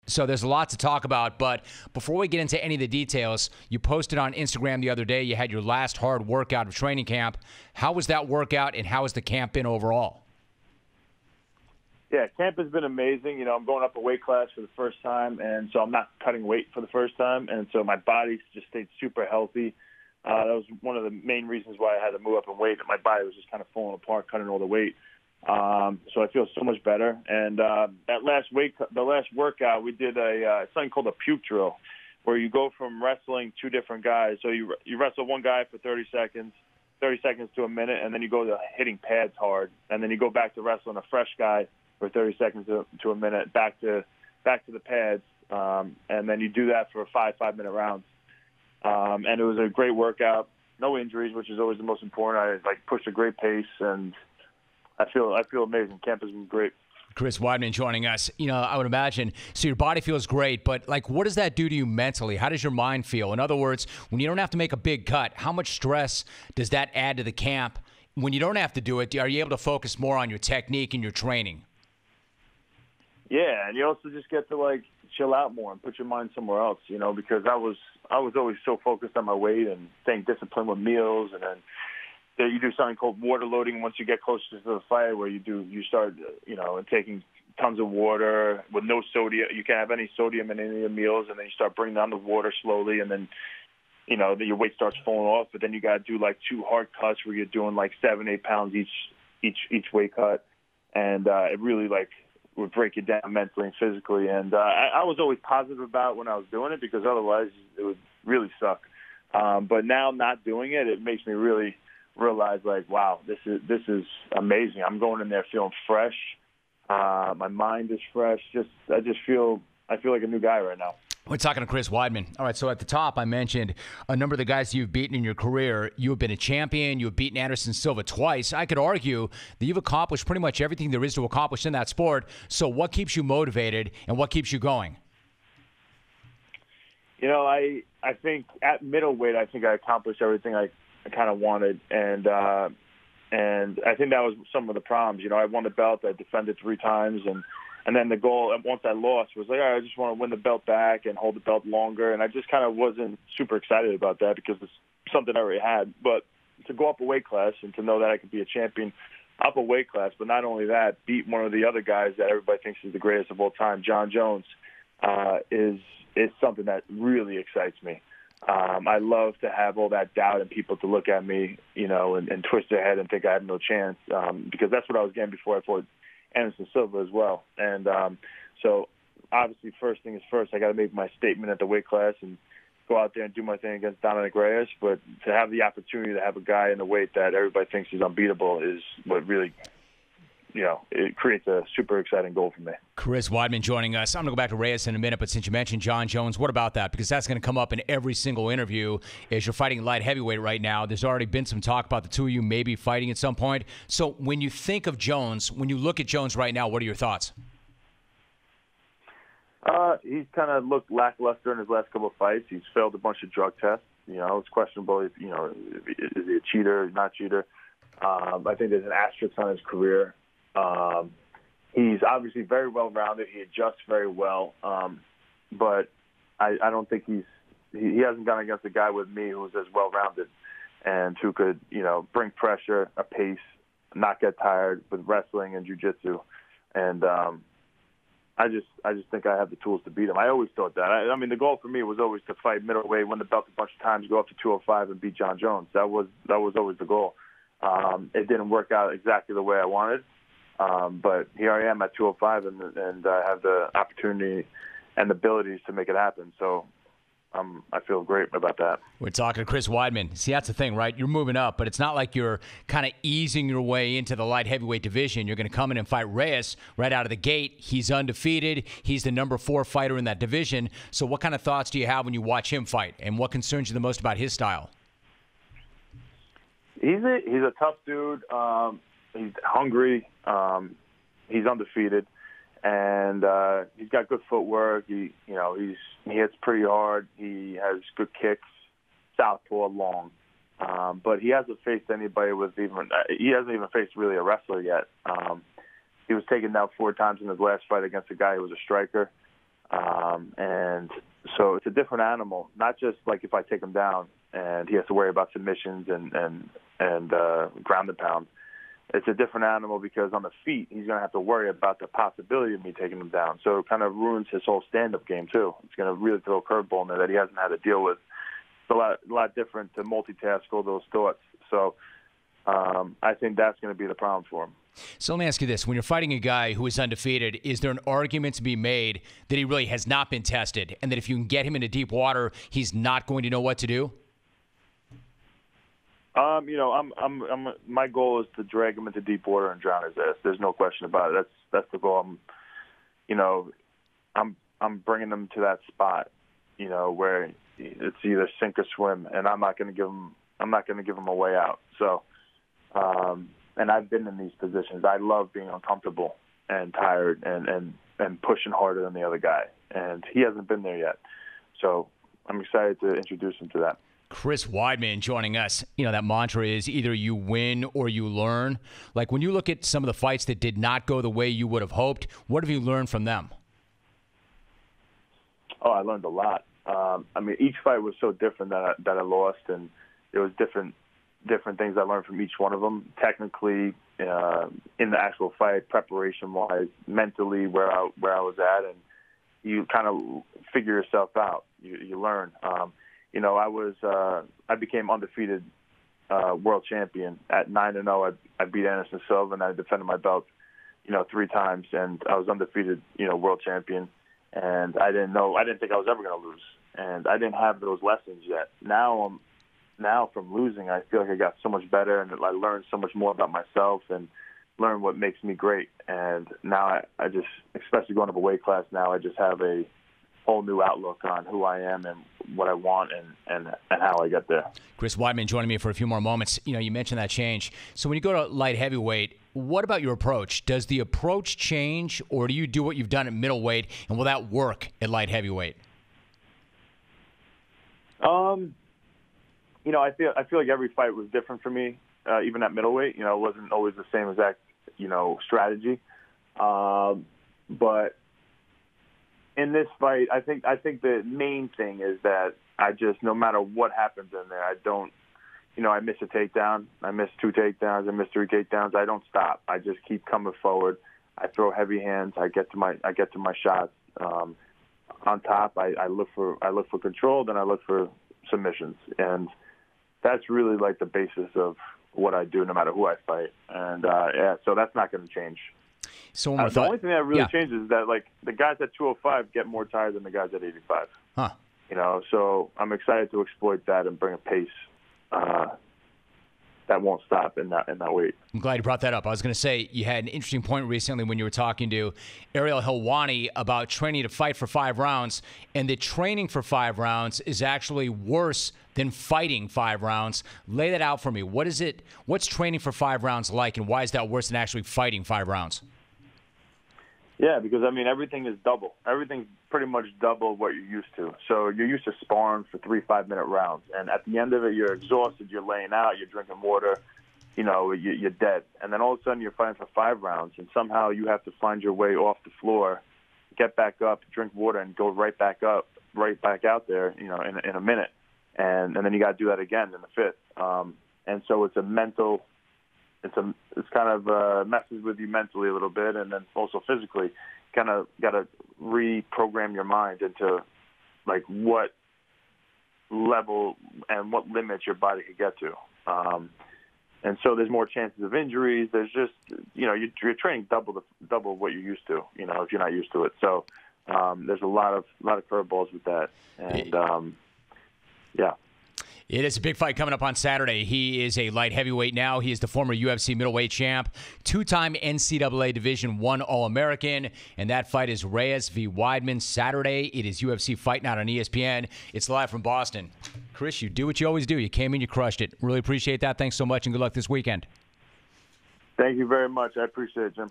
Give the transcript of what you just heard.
So there's a lot to talk about, but before we get into any of the details, you posted on Instagram the other day you had your last hard workout of training camp. How was that workout, and how has the camp been overall? Yeah, camp has been amazing. I'm going up a weight class for the first time, and so I'm not cutting weight for the first time, and so my body just stayed super healthy. That was one of the main reasons why I had to move up in weight. My body was just kind of falling apart, cutting all the weight. So I feel so much better. And the last workout, we did something called a Puke Drill, where you go from wrestling two different guys. So you wrestle one guy for 30 seconds to a minute, and then you go to hitting pads hard, and then you go back to wrestling a fresh guy for 30 seconds to a minute, back to the pads, and then you do that for 5-minute rounds. And it was a great workout, no injuries, which is always the most important. I pushed a great pace, and I feel amazing. Camp has been great. Chris Weidman joining us. I would imagine, so your body feels great, but what does that do to you mentally? How does your mind feel? In other words, when you don't have to make a big cut, how much stress does that add to the camp? When you don't have to do it, are you able to focus more on your technique and your training? Yeah, and you also just get to chill out more and put your mind somewhere else, because I was always so focused on my weight and staying disciplined with meals, and then you do something called water loading once you get closer to the fight, where you start taking tons of water with no sodium. You can't have any sodium in any of your meals, and then you start bringing down the water slowly, and then your weight starts falling off. But then you got to do 2 hard cuts where you're doing 7-8 pounds each weight cut, and it really would break you down mentally and physically. And I was always positive about when I was doing it, because otherwise it would really suck. But now not doing it, it makes me really realize wow, this is amazing. I'm going in there feeling fresh. My mind is fresh. I feel like a new guy right now. We're talking to Chris Weidman. All right, so at the top, I mentioned a number of the guys you've beaten in your career. You have been a champion. You have beaten Anderson Silva twice. I could argue that you've accomplished pretty much everything there is to accomplish in that sport. So what keeps you motivated and what keeps you going? I think at middleweight, I think I accomplished everything I kind of wanted, and I think that was some of the problems. I won the belt. I defended 3 times, and then the goal, once I lost, was all right, I just want to win the belt back and hold the belt longer. And I just kind of wasn't super excited about that, because it's something I already had. But to go up a weight class and to know that I could be a champion up a weight class, but not only that, beat one of the other guys that everybody thinks is the greatest of all time, Jon Jones, is something that really excites me. I love to have all that doubt and people to look at me, and twist their head and think I have no chance, because that's what I was getting before I fought Anderson Silva as well. And so obviously first thing is first, I got to make my statement at the weight class and go out there and do my thing against Dominick Reyes. But to have the opportunity to have a guy in the weight that everybody thinks is unbeatable is what really, it creates a super exciting goal for me. Chris Weidman joining us. I'm going to go back to Reyes in a minute, but since you mentioned Jon Jones, what about that? Because that's going to come up in every single interview as you're fighting light heavyweight right now. There's already been some talk about the two of you maybe fighting at some point. So when you think of Jones, when you look at Jones right now, what are your thoughts? He's kind of looked lackluster in his last couple of fights. He's failed a bunch of drug tests. It's questionable if, is he a cheater, not cheater. I think there's an asterisk on his career. He's obviously very well-rounded. He adjusts very well. But I don't think he hasn't gone against a guy with me who's as well-rounded and who could, bring pressure, a pace, not get tired with wrestling and jiu-jitsu. And I just think I have the tools to beat him. I always thought that. I mean, the goal for me was always to fight middleweight, win the belt a bunch of times, go up to 205 and beat Jon Jones. That was always the goal. It didn't work out exactly the way I wanted. But here I am at 205, and I have the opportunity and the abilities to make it happen. So I feel great about that. We're talking to Chris Weidman. See, that's the thing, right? You're moving up, but it's not like you're kind of easing your way into the light heavyweight division. You're going to come in and fight Reyes right out of the gate. He's undefeated. He's the number 4 fighter in that division. So what kind of thoughts do you have when you watch him fight, and what concerns you the most about his style? He's a tough dude. He's hungry. He's undefeated, and he's got good footwork. He hits pretty hard. He has good kicks, southpaw, long. But he hasn't faced anybody he hasn't even faced really a wrestler yet. He was taken down 4 times in his last fight against a guy who was a striker. And so it's a different animal, not just like if I take him down and he has to worry about submissions and ground and pound. It's a different animal because on the feet, he's going to have to worry about the possibility of me taking him down. So it kind of ruins his whole stand-up game, too. It's going to really throw a curveball in there that he hasn't had to deal with. It's a lot different to multitask all those thoughts. So I think that's going to be the problem for him. So let me ask you this. When you're fighting a guy who is undefeated, is there an argument to be made that he really has not been tested and that if you can get him into deep water, he's not going to know what to do? My goal is to drag him into deep water and drown his ass. There's no question about it. That's the goal. I'm bringing him to that spot, where it's either sink or swim, and I'm not going to give him a way out. So, and I've been in these positions. I love being uncomfortable and tired and pushing harder than the other guy, and he hasn't been there yet. So I'm excited to introduce him to that. Chris Weidman joining us. That mantra is either you win or you learn. Like when you look at some of the fights that did not go the way you would have hoped, what have you learned from them? Oh, I learned a lot. Each fight was so different that I lost, and there was different things I learned from each one of them. Technically, in the actual fight, preparation-wise, mentally, where I was at, and you kind of figure yourself out. You learn. I became undefeated world champion at 9-0. I beat Anderson Silva, and I defended my belt, 3 times, and I was undefeated, world champion. And I didn't think I was ever going to lose, and I didn't have those lessons yet. Now from losing, I feel like I got so much better, and I learned so much more about myself and learned what makes me great. And now I just, especially going up a weight class now, I just have a whole new outlook on who I am and what I want and how I get there. Chris Weidman joining me for a few more moments. You mentioned that change. So when you go to light heavyweight, what about your approach? Does the approach change, or do you do what you've done at middleweight, and will that work at light heavyweight? I feel like every fight was different for me, even at middleweight. It wasn't always the same exact, strategy. But in this fight, I think the main thing is that I just, no matter what happens in there, I don't, I miss a takedown, I miss 2 takedowns, I miss 3 takedowns. I don't stop. I just keep coming forward. I throw heavy hands. I get to my shots. On top, I look for control. Then I look for submissions, and that's really like the basis of what I do, no matter who I fight. And so that's not going to change. So the only thing that really changes is that, like, the guys at 205 get more tired than the guys at 85. Huh. So I'm excited to exploit that and bring a pace that won't stop in that weight. I'm glad you brought that up. I was going to say you had an interesting point recently when you were talking to Ariel Helwani about training to fight for 5 rounds, and that training for 5 rounds is actually worse than fighting 5 rounds. Lay that out for me. What's training for 5 rounds like, and why is that worse than actually fighting 5 rounds? Yeah, because, everything is double. Everything's pretty much double what you're used to. So you're used to sparring for 3 5-minute rounds. And at the end of it, you're exhausted, you're laying out, you're drinking water, you're dead. And then all of a sudden you're fighting for 5 rounds, and somehow you have to find your way off the floor, get back up, drink water, and go right back out there, in a minute. And then you got to do that again in the 5th. And so it's a mental... It's kind of messes with you mentally a little bit, and then also physically. Kind of got to reprogram your mind into like what level and what limits your body could get to. And so there's more chances of injuries. There's just you're training double what you're used to. If you're not used to it, so there's a lot of curveballs with that, and yeah. It is a big fight coming up on Saturday. He is a light heavyweight now. He is the former UFC middleweight champ, 2-time NCAA Division I All-American, and that fight is Reyes v. Weidman Saturday. It is UFC Fight Night on ESPN. It's live from Boston. Chris, you do what you always do. You came in, you crushed it. Really appreciate that. Thanks so much, and good luck this weekend. Thank you very much. I appreciate it, Jim.